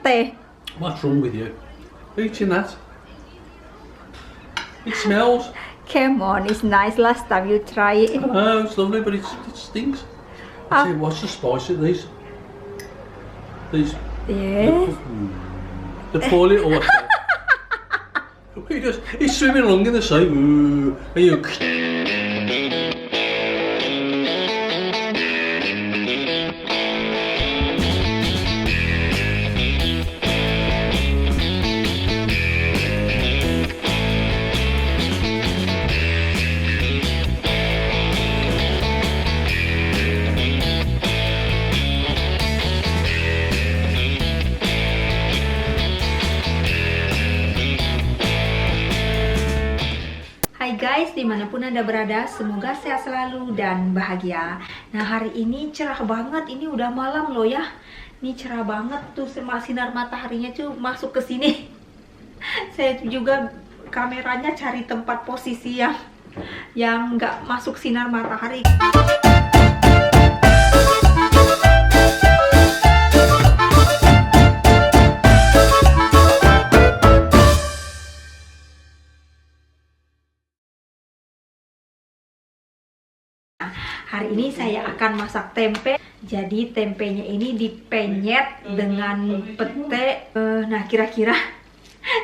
pete. What's wrong with you? Eating that? It smells. Come on, it's nice. Last time you try it. Oh, it's lovely, but it stinks. I tell you, what's the spice of these? These. Yes. The poor little what's that? He's swimming along in the sea. Ooh, and you. Hai guys, dimanapun Anda berada, semoga sehat selalu dan bahagia. Nah, hari ini cerah banget, ini udah malam loh ya. Ini cerah banget tuh, sinar mataharinya tuh masuk ke sini. Saya juga kameranya cari tempat posisi yang nggak masuk sinar matahari. Hari ini saya akan masak tempe. Jadi tempenya ini dipenyet dengan pete. Nah, kira-kira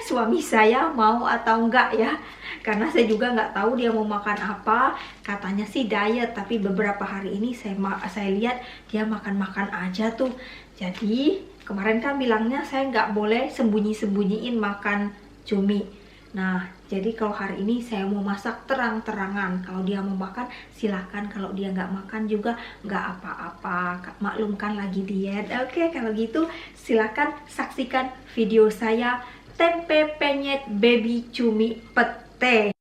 suami saya mau atau enggak ya? Karena saya juga nggak tahu dia mau makan apa. Katanya sih diet, tapi beberapa hari ini saya lihat dia makan-makan aja tuh. Jadi kemarin kan bilangnya saya nggak boleh sembunyi-sembunyiin makan cumi. Nah, jadi kalau hari ini saya mau masak terang-terangan. Kalau dia mau makan, silahkan. Kalau dia nggak makan juga nggak apa-apa. Maklumkan lagi diet. Oke, kalau gitu silahkan saksikan video saya tempe penyet baby cumi pete.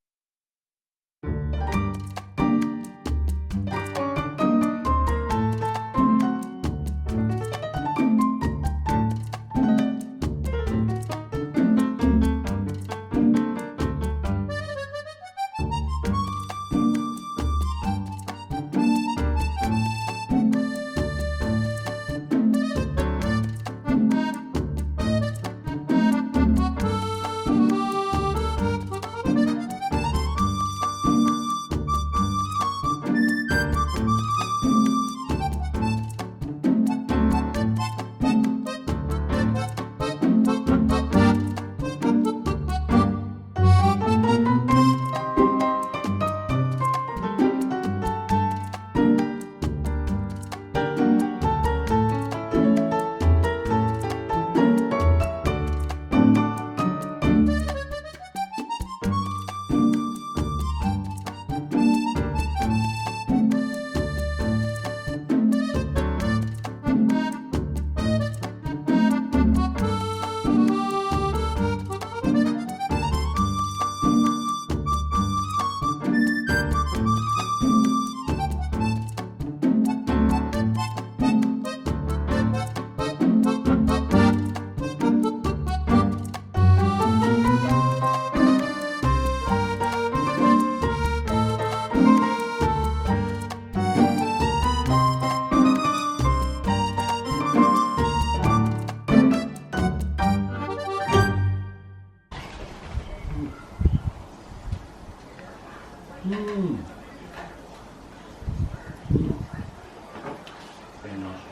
Very nice.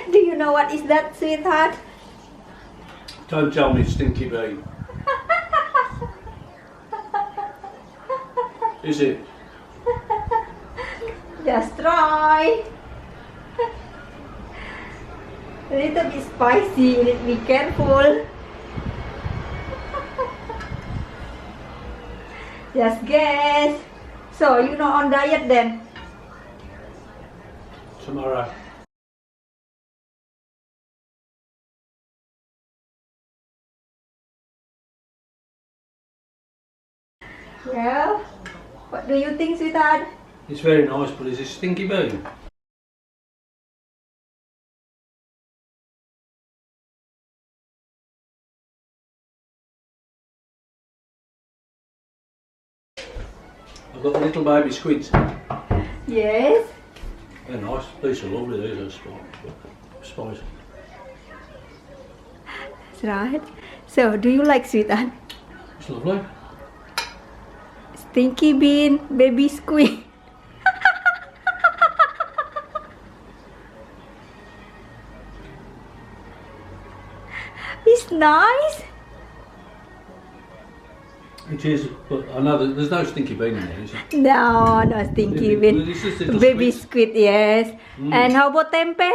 Do you know what is that, sweetheart? Don't tell me stinky bee. Is it? Just try. A little bit spicy, you need to be careful. Just guess. So, you're not on diet then? Tomorrow. Well, what do you think, sweetheart? It's very nice, but is it stinky bee? I've got the little baby squids. Yes. They're nice. These are lovely. These are spot. spicy. That's right. So, do you like sweetheart? It's lovely. Stinky bean, baby squid. It's nice. It is, but I know that there's no stinky bean in there, is there? No, no stinky bean. It's just little Baby squids. squid, yes. And how about tempe?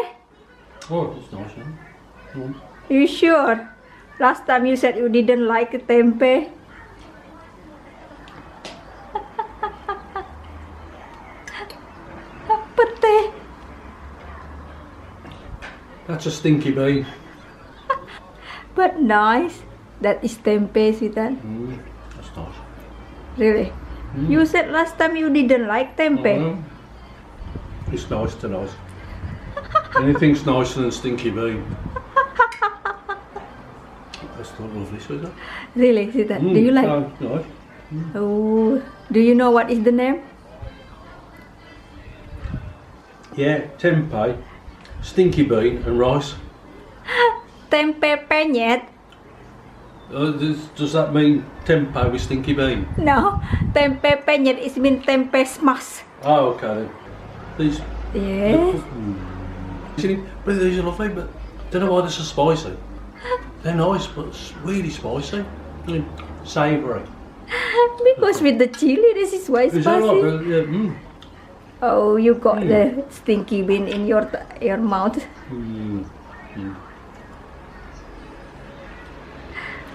Oh, it's nice, huh? You sure? Last time you said you didn't like tempe. Pete. That's a stinky bean. But nice. That is tempe, sweetheart. That's nice. Really? You said last time you didn't like tempe. It's nice tonight. Anything's nicer than stinky bean. That's not lovely, sweetheart. Really, sweetheart? Do you like? Nice. Oh, do you know what is the name? Yeah, tempe, stinky bean and rice. Tempe Penyet. Does that mean tempe with stinky bean? No, Tempe Penyet is mean tempe smash. Oh, okay then. These, Yes. but these are lovely, but I don't know why they're so spicy. They're nice, but it's really spicy. Savoury. Because with the chili, this is why Is that spicy. right? Yeah, Oh, you got the stinky bean in your mouth.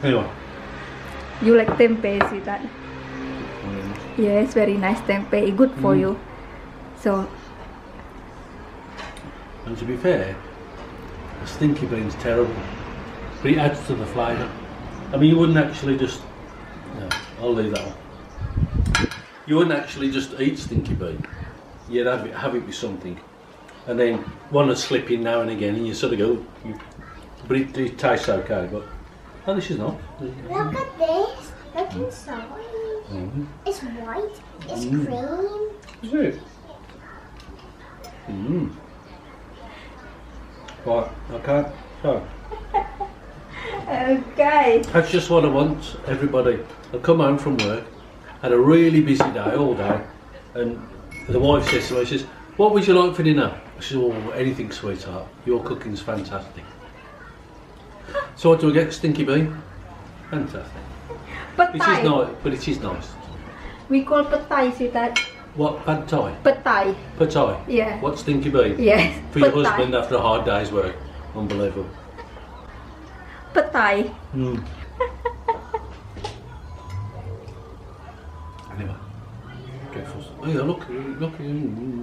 Anyway. You like tempeh, sweetheart? Yes, very nice tempeh. Good for you. So, And to be fair, the stinky bean's terrible, but it adds to the flavour. I mean, you wouldn't actually just... No, I'll leave that one. You wouldn't actually just eat stinky bean. You'd have it with something. And then one would slip in now and again and you sort of go... But it tastes okay, but... Oh, this is not. Look at this. Look inside. It's white. It's cream. Is it? Right, okay. So, okay. that's just what I want, everybody. I come home from work, had a really busy day, all day, and the wife says to me, she says, what would you like for dinner? I said, oh, anything, sweetheart. Your cooking's fantastic. So what do I get? Stinky bean? Fantastic. Pad It is Thai. nice, but it is nice. We call pad Thai, sweetheart. What, pad thai? Pad Thai. Pad thai? Yeah. What, stinky bean? Yes. For your pad Thai. husband after a hard day's work. Unbelievable. Pad Thai. Anyway, careful. Oh yeah, look,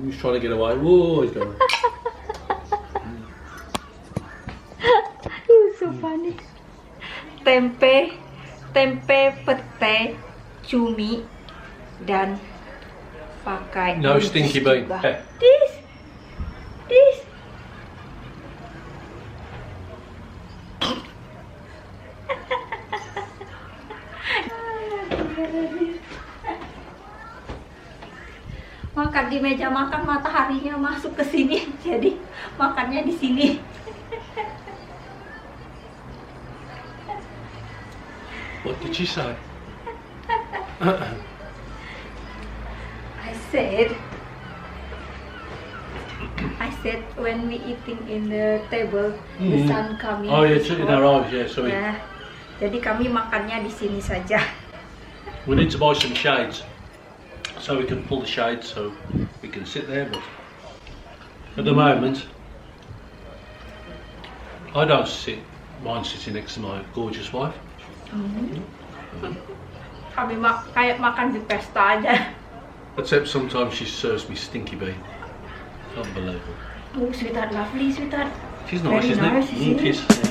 he's trying to get away. Whoa, he's going. You're so funny. Tempe Penyet Cumi dan pakai No stinky bean. juga. Hey. This. Makan di meja makan, mataharinya masuk ke sini, jadi makannya di sini. What did she say? I said when we eating in the table, the sun coming. Oh yeah, in our eyes, yeah, sorry. Ya, jadi kami makannya di sini saja. We need to buy some shades, so we can pull the shades so we can sit there, but at the moment, I don't mind sitting next to my gorgeous wife. Kami kayak makan di pesta aja. Except sometimes she serves me stinky bean. Unbelievable. Oh, sweetheart, lovely, sweetheart. She's nice, Very isn't nice, it? isn't It it? is. Yeah.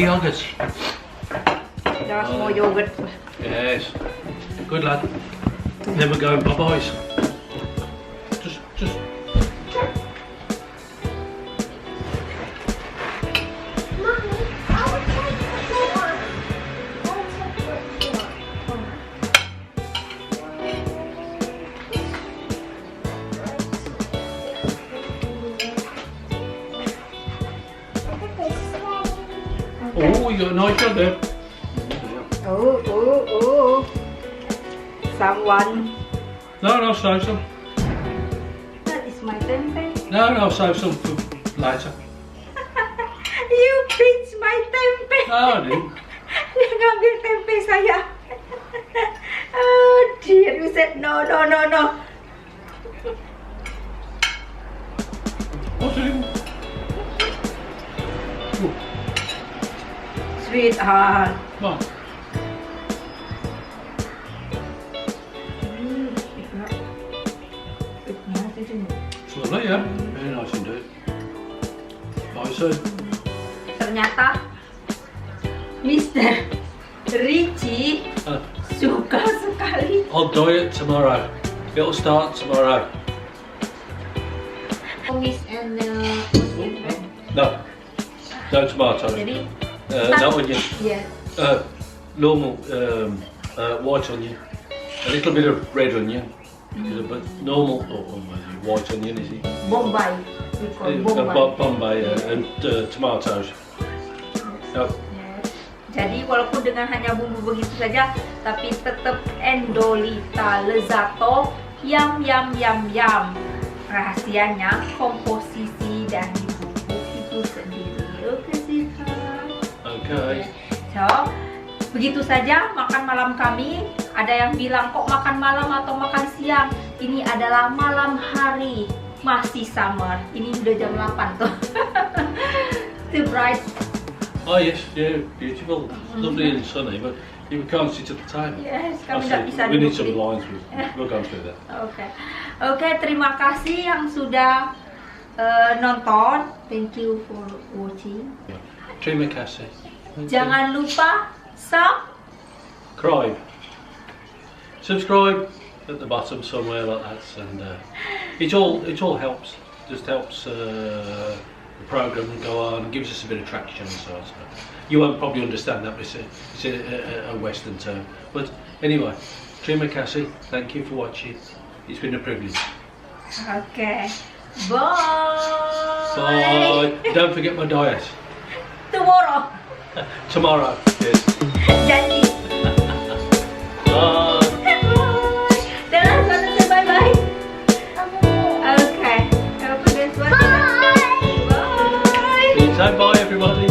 the yogurt. There's more yogurt. Yes. Good lad. Then we're going bye-byes. Just. Mommy, I will take the one. I'll take the one. Oh, you got a nice job there. Oh. Someone. No, save some. That is my tempe. No, save some for later. You pinch my tempe. No, I didn't. Dia ngambil tempe saya. Oh dear, you said no. What's it? Ooh, Sweetheart. come on. It's lovely, yeah. Very nice indeed. Bye soon. Ternyata Mr. Richie suka sekali. I'll diet tomorrow. It'll start tomorrow. Miss and No tomato. jadi No onion. yes. Normal white onion. A little bit of red onion. But normal white onion is it? Bombay. We call Bombay and tomatoes. Yes. Jadi walaupun dengan hanya bumbu begitu saja, tapi tetap endolita lezato, yum. Rahasianya komposisi dari bumbu itu sendiri. Oke sih. Okay. So, begitu saja makan malam kami. Ada yang bilang kok makan malam atau makan siang? Ini adalah malam hari, masih summer. Ini udah jam 8 tuh. Too bright. Oh yes, yeah, beautiful, lovely and sunny, but you can't sit at the table. Yes, kami nggak bisa We need duduk some di- lines. We'll go through that. Oke, terima kasih yang sudah nonton. Thank you for watching. Terima kasih. Jangan lupa Subscribe at the bottom somewhere like that, and it all helps. Just helps the program go on, gives us a bit of traction and so on. So you won't probably understand that, but it's a Western term. But anyway, terima kasih. Thank you for watching. It's been a privilege. Oke, bye. Bye. Don't forget my diet. Tomorrow. Yes. Janji. Bye. Bye. Say bye bye. Okay. Have a good one. Bye. Say bye, everybody.